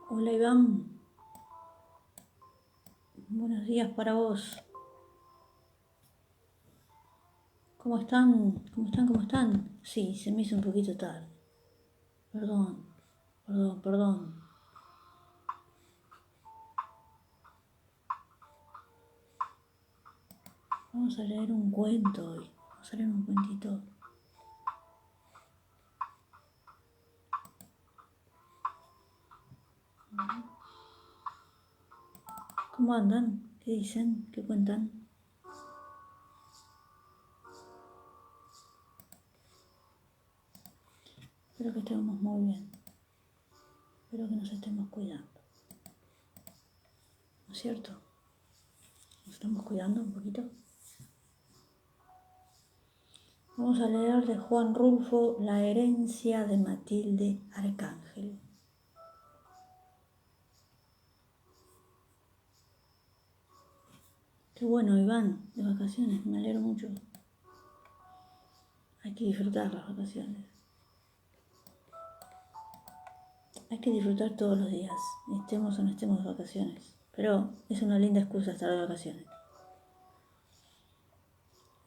Hola Iván, buenos días para vos. ¿Cómo están? ¿Cómo están? ¿Cómo están? Sí, se me hizo un poquito tarde. Perdón, perdón. Vamos a leer un cuento hoy. Vamos a leer un cuentito. ¿Cómo andan? ¿Qué dicen? ¿Qué cuentan? Espero que estemos muy bien. Espero que nos estemos cuidando. ¿No es cierto? ¿Nos estamos cuidando un poquito? Vamos a leer de Juan Rulfo La herencia de Matilde Arcángel. Qué bueno, Iván, de vacaciones, me alegro mucho. Hay que disfrutar las vacaciones. Hay que disfrutar todos los días, estemos o no estemos de vacaciones. Pero es una linda excusa estar de vacaciones.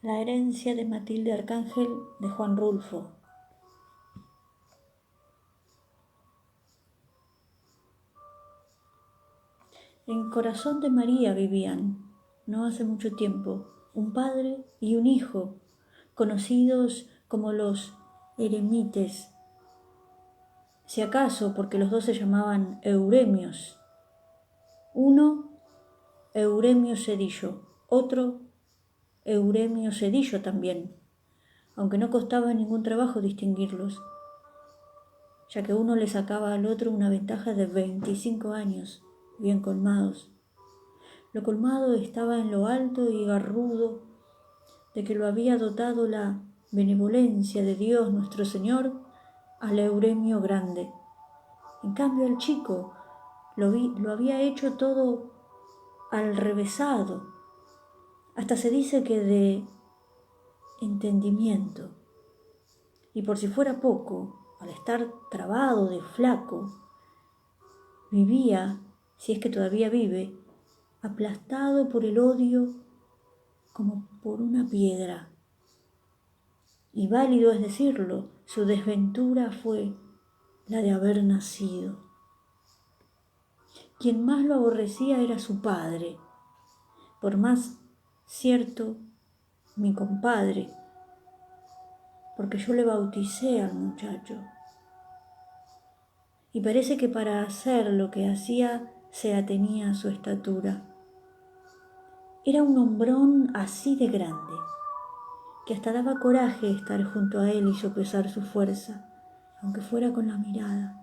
La herencia de Matilde Arcángel de Juan Rulfo. En Corazón de María vivían, no hace mucho tiempo, un padre y un hijo, conocidos como los eremites, si acaso porque los dos se llamaban Euremios. Uno, Euremio Cedillo, otro, Euremio Cedillo también, aunque no costaba ningún trabajo distinguirlos, ya que uno le sacaba al otro una ventaja de 25 años, bien colmados. Lo colmado estaba en lo alto y garrudo de que lo había dotado la benevolencia de Dios nuestro Señor al Euremio grande. En cambio el chico lo había hecho todo al revésado, hasta se dice que de entendimiento. Y por si fuera poco, al estar trabado de flaco, vivía, si es que todavía vive, aplastado por el odio como por una piedra. Y válido es decirlo, su desventura fue la de haber nacido. Quien más lo aborrecía era su padre, por más cierto mi compadre, porque yo le bauticé al muchacho. Y parece que para hacer lo que hacía se atenía a su estatura. Era un hombrón así de grande, que hasta daba coraje estar junto a él y sopesar su fuerza, aunque fuera con la mirada.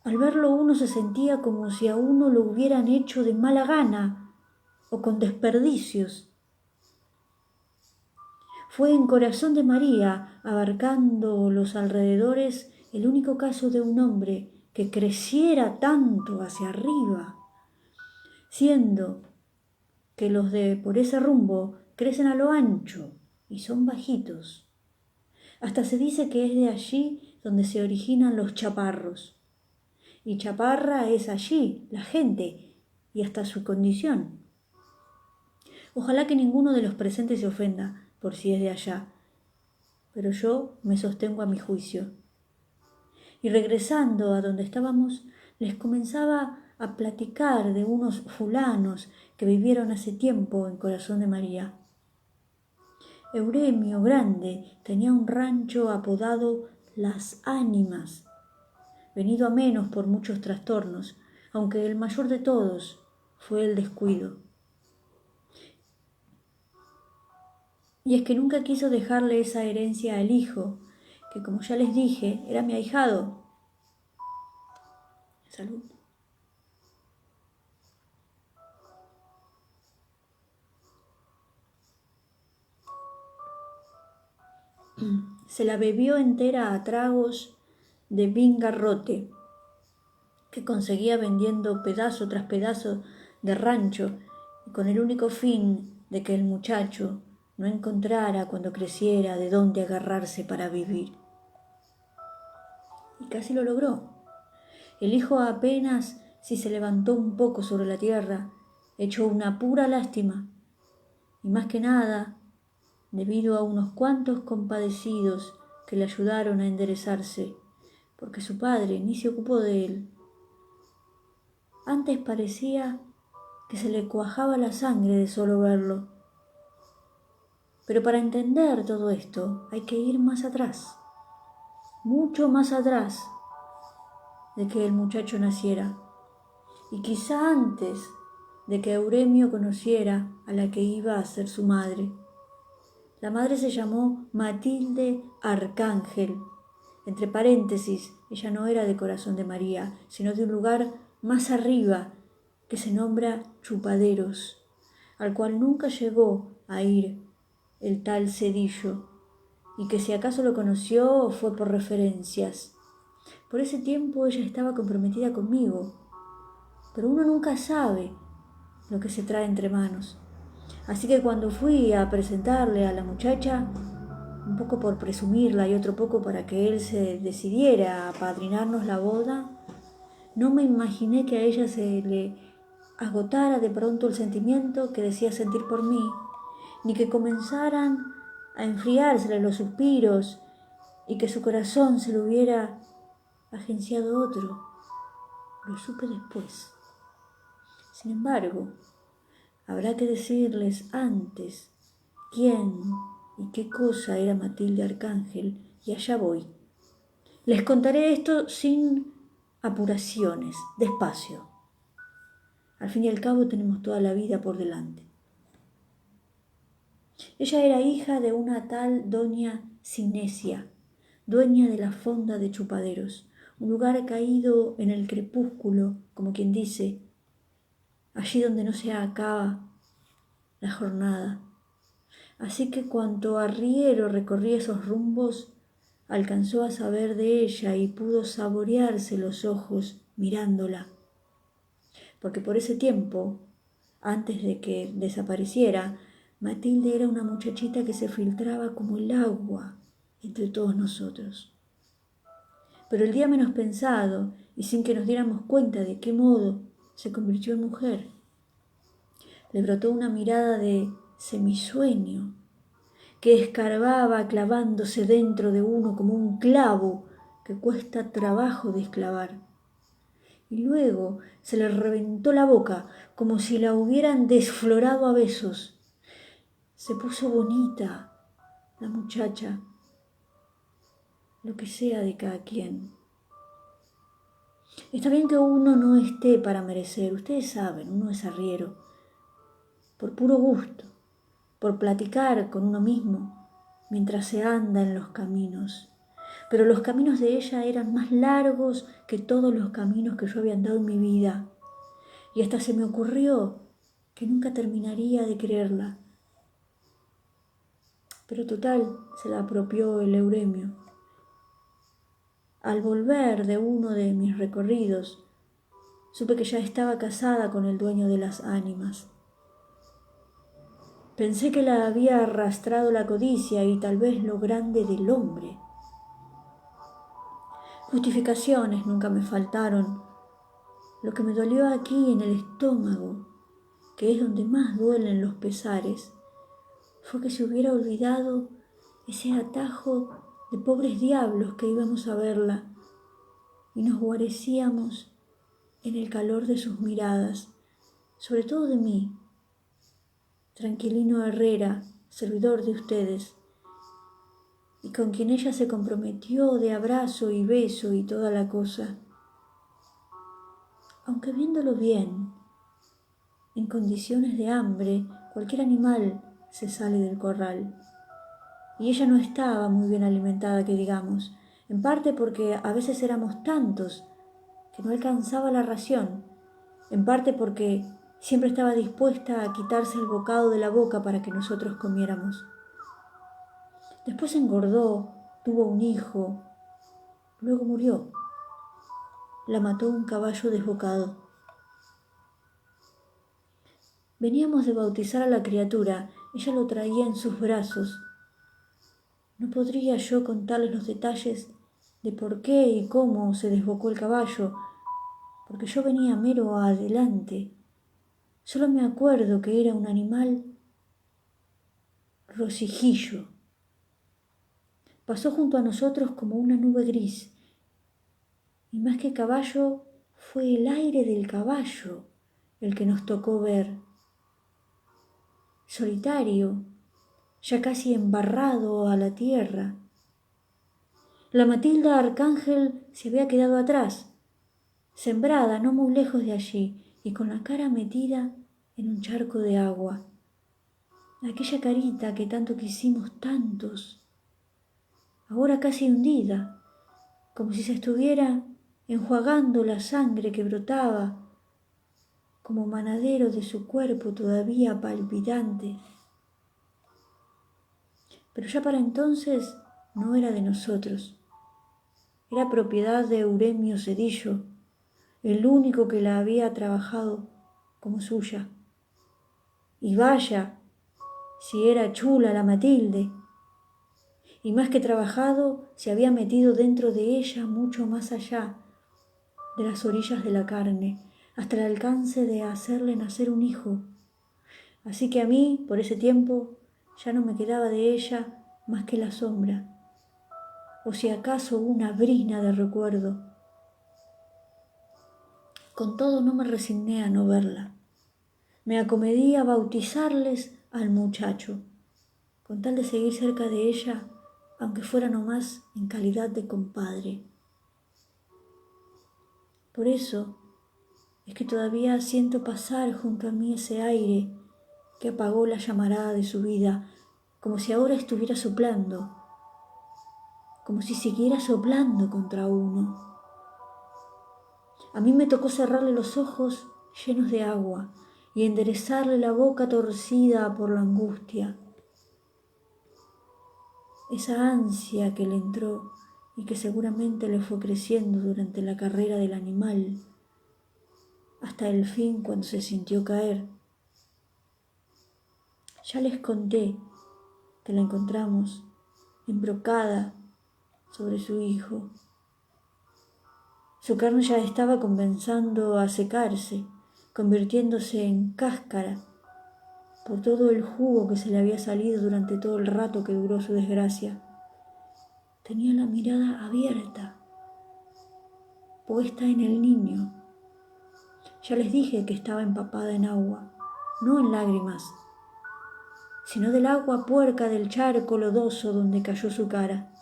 Al verlo uno se sentía como si a uno lo hubieran hecho de mala gana o con desperdicios. Fue en Corazón de María, abarcando los alrededores, el único caso de un hombre que creciera tanto hacia arriba, siendo que los de por ese rumbo crecen a lo ancho y son bajitos. Hasta se dice que es de allí donde se originan los chaparros. Y chaparra es allí, la gente, y hasta su condición. Ojalá que ninguno de los presentes se ofenda por si es de allá, pero yo me sostengo a mi juicio. Y regresando a donde estábamos, les comenzaba a platicar de unos fulanos que vivieron hace tiempo en Corazón de María. Euremio Grande tenía un rancho apodado Las Ánimas, venido a menos por muchos trastornos, aunque el mayor de todos fue el descuido. Y es que nunca quiso dejarle esa herencia al hijo, que como ya les dije, era mi ahijado. Salud. Se la bebió entera a tragos de vin garrote, que conseguía vendiendo pedazo tras pedazo de rancho, y con el único fin de que el muchacho no encontrara cuando creciera de dónde agarrarse para vivir. Y casi lo logró. El hijo apenas si se levantó un poco sobre la tierra, hecho una pura lástima, y más que nada, debido a unos cuantos compadecidos que le ayudaron a enderezarse, porque su padre ni se ocupó de él. Antes parecía que se le cuajaba la sangre de solo verlo. Pero para entender todo esto hay que ir más atrás, mucho más atrás de que el muchacho naciera, y quizá antes de que Euremio conociera a la que iba a ser su madre. La madre se llamó Matilde Arcángel. Entre paréntesis, ella no era de Corazón de María, sino de un lugar más arriba que se nombra Chupaderos, al cual nunca llegó a ir el tal Cedillo, y que si acaso lo conoció fue por referencias. Por ese tiempo ella estaba comprometida conmigo, pero uno nunca sabe lo que se trae entre manos. Así que cuando fui a presentarle a la muchacha, un poco por presumirla y otro poco para que él se decidiera a apadrinarnos la boda, no me imaginé que a ella se le agotara de pronto el sentimiento que decía sentir por mí, ni que comenzaran a enfriársele los suspiros y que su corazón se lo hubiera agenciado otro. Lo supe después. Sin embargo, habrá que decirles antes quién y qué cosa era Matilde Arcángel, y allá voy. Les contaré esto sin apuraciones, despacio. Al fin y al cabo tenemos toda la vida por delante. Ella era hija de una tal doña Sinesia, dueña de la fonda de Chupaderos, un lugar caído en el crepúsculo, como quien dice, allí donde no se acaba la jornada. Así que cuanto arriero recorría esos rumbos, alcanzó a saber de ella y pudo saborearse los ojos mirándola. Porque por ese tiempo, antes de que desapareciera, Matilde era una muchachita que se filtraba como el agua entre todos nosotros. Pero el día menos pensado, y sin que nos diéramos cuenta de qué modo, se convirtió en mujer. Le brotó una mirada de semisueño que escarbaba clavándose dentro de uno como un clavo que cuesta trabajo desclavar. Y luego se le reventó la boca como si la hubieran desflorado a besos. Se puso bonita la muchacha, lo que sea de cada quien. Está bien que uno no esté para merecer, ustedes saben, uno es arriero, por puro gusto, por platicar con uno mismo mientras se anda en los caminos. Pero los caminos de ella eran más largos que todos los caminos que yo había andado en mi vida. Y hasta se me ocurrió que nunca terminaría de creerla. Pero total, se la apropió el Euremio. Al volver de uno de mis recorridos, supe que ya estaba casada con el dueño de las ánimas. Pensé que la había arrastrado la codicia y tal vez lo grande del hombre. Justificaciones nunca me faltaron. Lo que me dolió aquí en el estómago, que es donde más duelen los pesares, fue que se hubiera olvidado ese atajo de pobres diablos que íbamos a verla y nos guarecíamos en el calor de sus miradas, sobre todo de mí, Tranquilino Herrera, servidor de ustedes, y con quien ella se comprometió de abrazo y beso y toda la cosa. Aunque viéndolo bien, en condiciones de hambre, cualquier animal se sale del corral. Y ella no estaba muy bien alimentada, que digamos, en parte porque a veces éramos tantos que no alcanzaba la ración, en parte porque siempre estaba dispuesta a quitarse el bocado de la boca para que nosotros comiéramos. Después engordó, tuvo un hijo, luego murió. La mató un caballo desbocado. Veníamos de bautizar a la criatura, ella lo traía en sus brazos. No podría yo contarles los detalles de por qué y cómo se desbocó el caballo, porque yo venía mero adelante. Solo me acuerdo que era un animal rocijillo. Pasó junto a nosotros como una nube gris, y más que caballo, fue el aire del caballo el que nos tocó ver. Solitario, ya casi embarrado a la tierra. La Matilda Arcángel se había quedado atrás, sembrada no muy lejos de allí, y con la cara metida en un charco de agua. Aquella carita que tanto quisimos tantos, ahora casi hundida, como si se estuviera enjuagando la sangre que brotaba como manadero de su cuerpo todavía palpitante. Pero ya para entonces no era de nosotros, era propiedad de Euremio Cedillo, el único que la había trabajado como suya. Y vaya, si era chula la Matilde, y más que trabajado, se había metido dentro de ella mucho más allá de las orillas de la carne, hasta el alcance de hacerle nacer un hijo. Así que a mí, por ese tiempo, ya no me quedaba de ella más que la sombra, o si acaso una brizna de recuerdo. Con todo no me resigné a no verla. Me acomedí a bautizarles al muchacho, con tal de seguir cerca de ella, aunque fuera nomás en calidad de compadre. Por eso es que todavía siento pasar junto a mí ese aire que apagó la llamarada de su vida, como si ahora estuviera soplando, como si siguiera soplando contra uno. A mí me tocó cerrarle los ojos llenos de agua y enderezarle la boca torcida por la angustia. Esa ansia que le entró y que seguramente le fue creciendo durante la carrera del animal, hasta el fin cuando se sintió caer. Ya les conté que la encontramos embrocada sobre su hijo. Su carne ya estaba comenzando a secarse, convirtiéndose en cáscara por todo el jugo que se le había salido durante todo el rato que duró su desgracia. Tenía la mirada abierta, puesta en el niño. Ya les dije que estaba empapada en agua, no en lágrimas, sino del agua puerca del charco lodoso donde cayó su cara.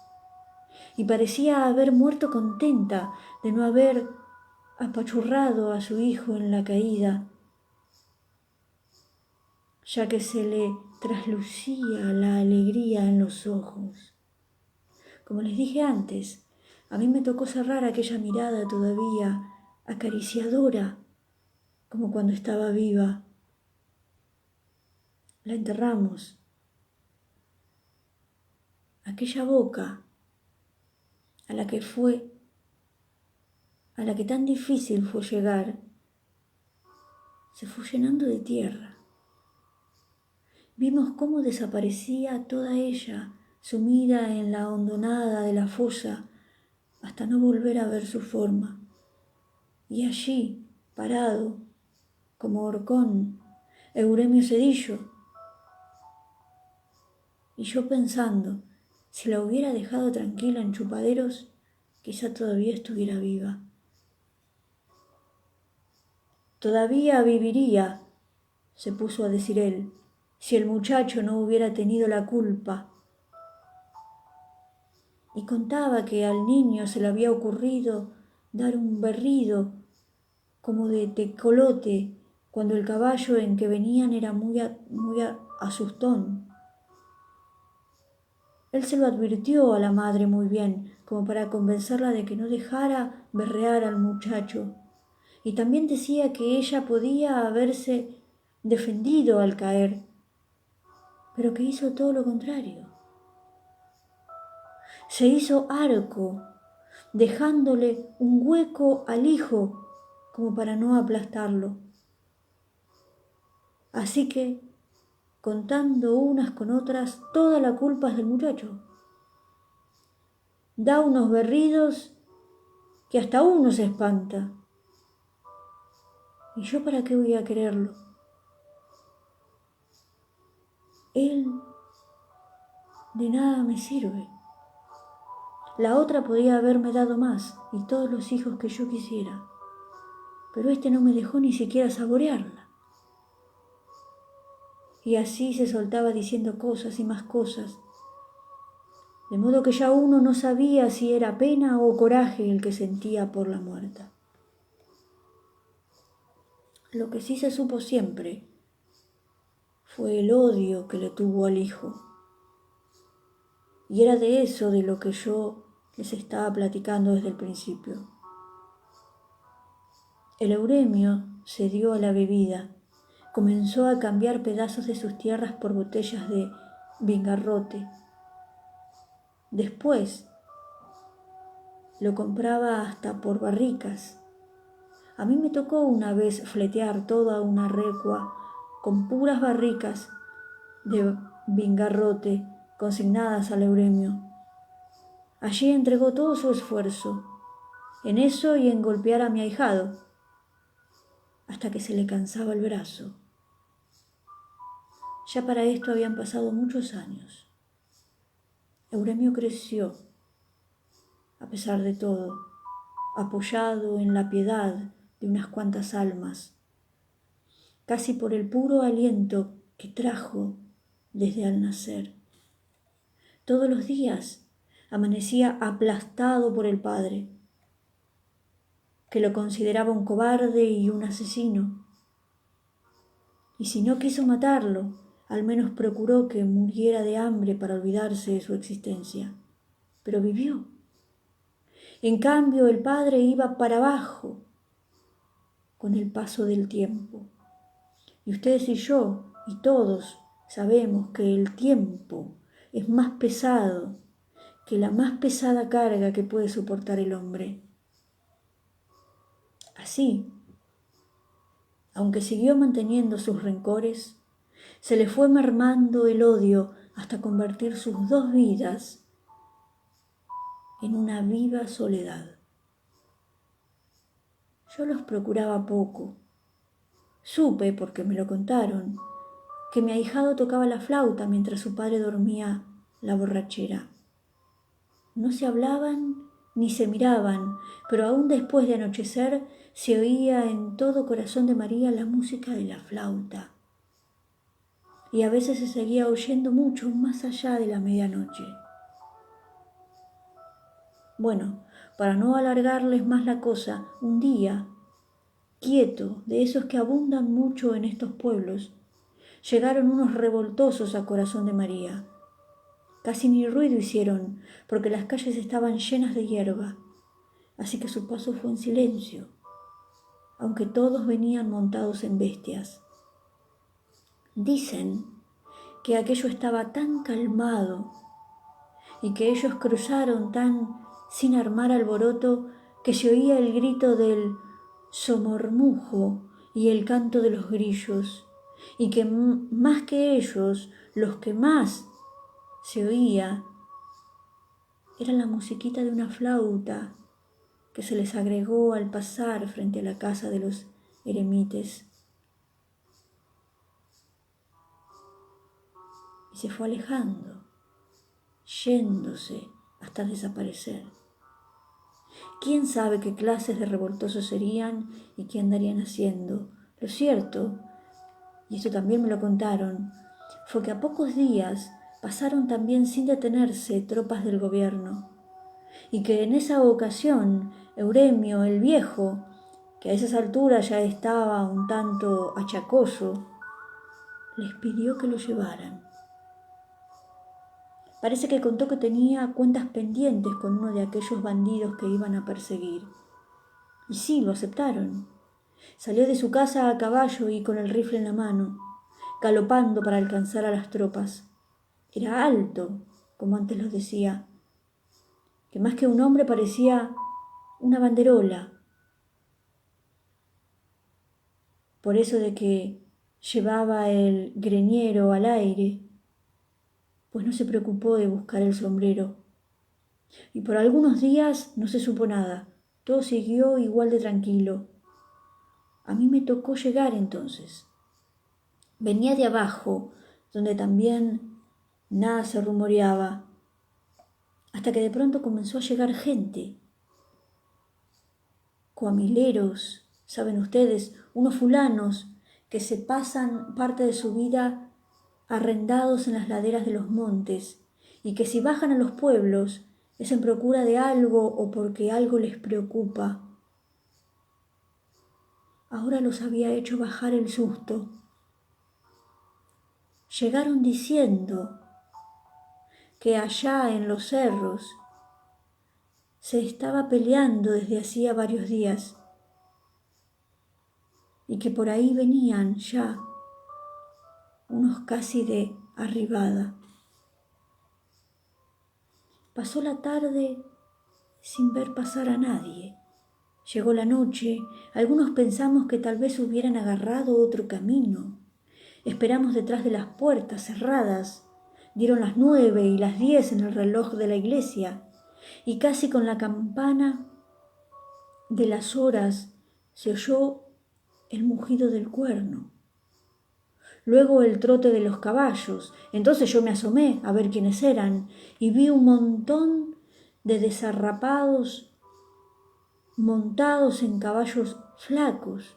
Y parecía haber muerto contenta de no haber apachurrado a su hijo en la caída, ya que se le traslucía la alegría en los ojos. Como les dije antes, a mí me tocó cerrar aquella mirada todavía acariciadora, como cuando estaba viva. La enterramos. Aquella boca a la que tan difícil fue llegar, se fue llenando de tierra. Vimos cómo desaparecía toda ella, sumida en la hondonada de la fosa, hasta no volver a ver su forma. Y allí, parado, como horcón, Euremio Cedillo, y yo pensando, si la hubiera dejado tranquila en Chupaderos, quizá todavía estuviera viva. Todavía viviría, se puso a decir él, si el muchacho no hubiera tenido la culpa. Y contaba que al niño se le había ocurrido dar un berrido como de tecolote cuando el caballo en que venían era muy asustón. Él se lo advirtió a la madre muy bien, como para convencerla de que no dejara berrear al muchacho. Y también decía que ella podía haberse defendido al caer, pero que hizo todo lo contrario. Se hizo arco, dejándole un hueco al hijo como para no aplastarlo. Así que, contando unas con otras, toda la culpa es del muchacho. Da unos berridos que hasta uno se espanta. ¿Y yo para qué voy a quererlo? Él de nada me sirve. La otra podría haberme dado más y todos los hijos que yo quisiera, pero este no me dejó ni siquiera saborearla. Y así se soltaba diciendo cosas y más cosas, de modo que ya uno no sabía si era pena o coraje el que sentía por la muerta. Lo que sí se supo siempre fue el odio que le tuvo al hijo. Y era de eso de lo que yo les estaba platicando desde el principio. El Euremio se dio a la bebida, comenzó a cambiar pedazos de sus tierras por botellas de vingarrote. Después lo compraba hasta por barricas. A mí me tocó una vez fletear toda una recua con puras barricas de vingarrote consignadas al Euremio. Allí entregó todo su esfuerzo, en eso y en golpear a mi ahijado, hasta que se le cansaba el brazo. Ya para esto habían pasado muchos años. Euremio creció, a pesar de todo, apoyado en la piedad de unas cuantas almas, casi por el puro aliento que trajo desde al nacer. Todos los días amanecía aplastado por el padre, que lo consideraba un cobarde y un asesino. Y si no quiso matarlo, al menos procuró que muriera de hambre para olvidarse de su existencia. Pero vivió. En cambio, el padre iba para abajo con el paso del tiempo. Y ustedes y yo, y todos, sabemos que el tiempo es más pesado que la más pesada carga que puede soportar el hombre. Así, aunque siguió manteniendo sus rencores, se le fue mermando el odio hasta convertir sus dos vidas en una viva soledad. Yo los procuraba poco. Supe, porque me lo contaron, que mi ahijado tocaba la flauta mientras su padre dormía la borrachera. No se hablaban ni se miraban, pero aún después de anochecer se oía en todo corazón de María la música de la flauta. Y a veces se seguía oyendo mucho más allá de la medianoche. Bueno, para no alargarles más la cosa, un día, quieto, de esos que abundan mucho en estos pueblos, llegaron unos revoltosos a corazón de María. Casi ni ruido hicieron, porque las calles estaban llenas de hierba, así que su paso fue en silencio, aunque todos venían montados en bestias. Dicen que aquello estaba tan calmado y que ellos cruzaron tan sin armar alboroto que se oía el grito del somormujo y el canto de los grillos, y que más que ellos, los que más se oía era la musiquita de una flauta que se les agregó al pasar frente a la casa de los eremites. Y se fue alejando, yéndose hasta desaparecer. ¿Quién sabe qué clases de revoltosos serían y qué andarían haciendo? Lo cierto, y esto también me lo contaron, fue que a pocos días pasaron también sin detenerse tropas del gobierno, y que en esa ocasión Euremio el viejo, que a esas alturas ya estaba un tanto achacoso, les pidió que lo llevaran. Parece que contó que tenía cuentas pendientes con uno de aquellos bandidos que iban a perseguir. Y sí, lo aceptaron. Salió de su casa a caballo y con el rifle en la mano, galopando para alcanzar a las tropas. Era alto, como antes los decía, que más que un hombre parecía una banderola. Por eso de que llevaba el greñero al aire, pues no se preocupó de buscar el sombrero. Y por algunos días no se supo nada, todo siguió igual de tranquilo. A mí me tocó llegar entonces. Venía de abajo, donde también nada se rumoreaba, hasta que de pronto comenzó a llegar gente, coamileros, saben ustedes, unos fulanos que se pasan parte de su vida arrendados en las laderas de los montes y que si bajan a los pueblos es en procura de algo o porque algo les preocupa. Ahora los había hecho bajar el susto. Llegaron diciendo que allá en los cerros se estaba peleando desde hacía varios días y que por ahí venían ya unos casi de arribada. Pasó la tarde sin ver pasar a nadie. Llegó la noche, algunos pensamos que tal vez hubieran agarrado otro camino. Esperamos detrás de las puertas cerradas. Dieron las 9 y las 10 en el reloj de la iglesia, y casi con la campana de las horas se oyó el mugido del cuerno. Luego el trote de los caballos. Entonces yo me asomé a ver quiénes eran y vi un montón de desarrapados montados en caballos flacos,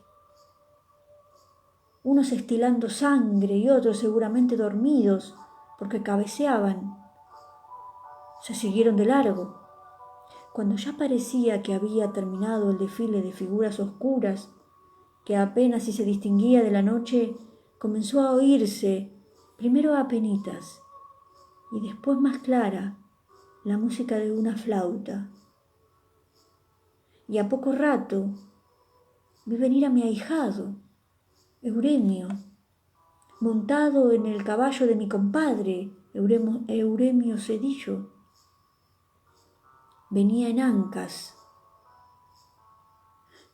unos estilando sangre y otros seguramente dormidos porque cabeceaban. Se siguieron de largo. Cuando ya parecía que había terminado el desfile de figuras oscuras, que apenas si se distinguía de la noche, comenzó a oírse, primero apenitas y después más clara, la música de una flauta. Y a poco rato vi venir a mi ahijado, Euremio, montado en el caballo de mi compadre, Euremio Cedillo. Venía en ancas,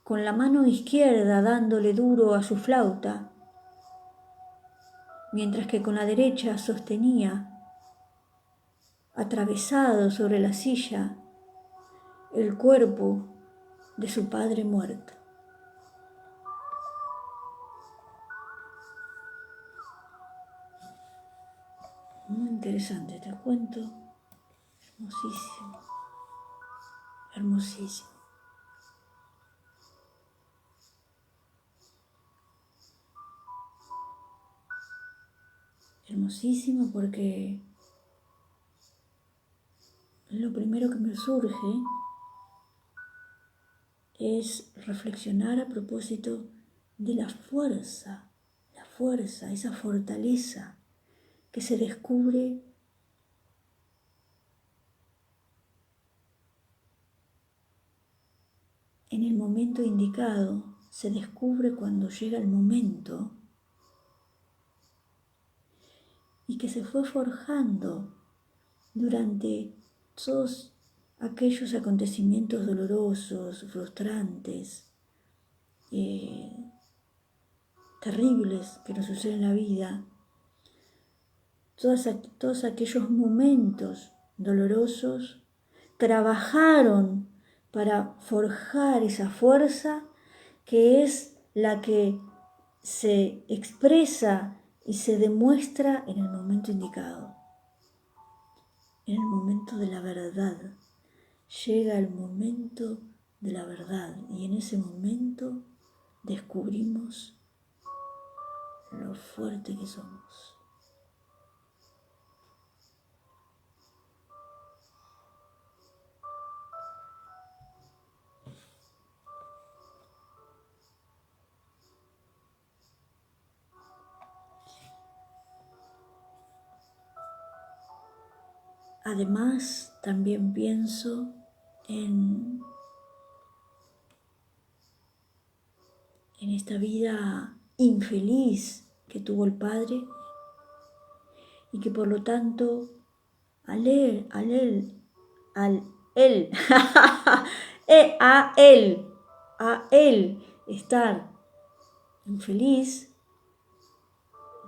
con la mano izquierda dándole duro a su flauta, mientras que con la derecha sostenía, atravesado sobre la silla, el cuerpo de su padre muerto. Muy interesante este cuento, hermosísimo, hermosísimo. Hermosísimo porque lo primero que me surge es reflexionar a propósito de la fuerza, esa fortaleza que se descubre en el momento indicado, se descubre cuando llega el momento y que se fue forjando durante todos aquellos acontecimientos dolorosos, frustrantes, terribles que nos suceden en la vida, todos aquellos momentos dolorosos trabajaron para forjar esa fuerza que es la que se expresa y se demuestra en el momento indicado, en el momento de la verdad. Llega el momento de la verdad y en ese momento descubrimos lo fuerte que somos. Además, también pienso en esta vida infeliz que tuvo el padre y que por lo tanto al él, a él estar infeliz,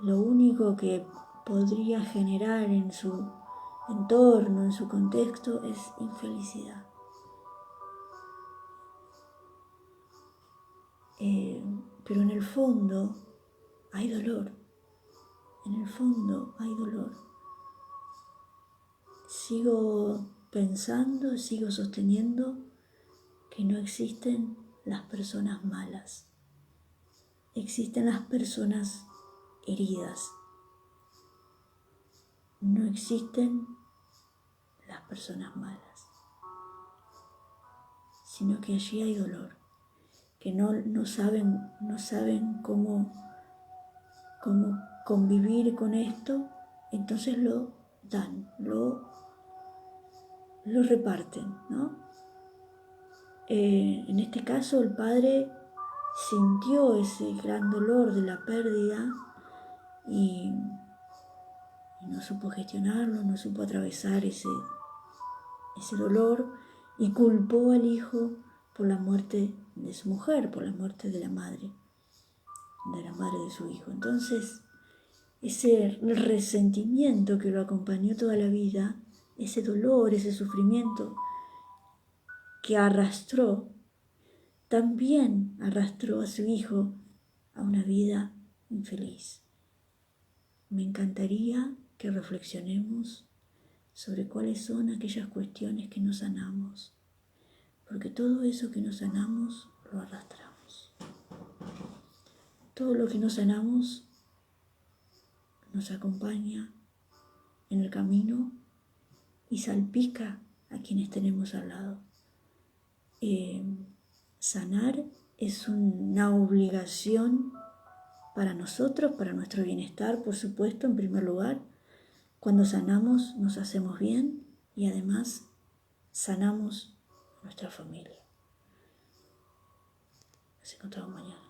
lo único que podría generar en su entorno, en su contexto, es infelicidad. pero en el fondo hay dolor. En el fondo hay dolor. Sigo pensando, sigo sosteniendo que no existen las personas malas. Existen las personas heridas. No existen las personas malas, sino que allí hay dolor, que no saben cómo convivir con esto, entonces lo dan, lo reparten, ¿no? En este caso el padre sintió ese gran dolor de la pérdida y no supo gestionarlo, no supo atravesar ese dolor y culpó al hijo por la muerte de su mujer, por la muerte de la madre de su hijo. Entonces, ese resentimiento que lo acompañó toda la vida, ese dolor, ese sufrimiento que arrastró, también arrastró a su hijo a una vida infeliz. Me encantaría que reflexionemos sobre cuáles son aquellas cuestiones que no sanamos, porque todo eso que no sanamos lo arrastramos. Todo lo que no sanamos nos acompaña en el camino y salpica a quienes tenemos al lado. Sanar es una obligación para nosotros, para nuestro bienestar, por supuesto, en primer lugar. Cuando sanamos nos hacemos bien y además sanamos nuestra familia. Nos encontramos mañana.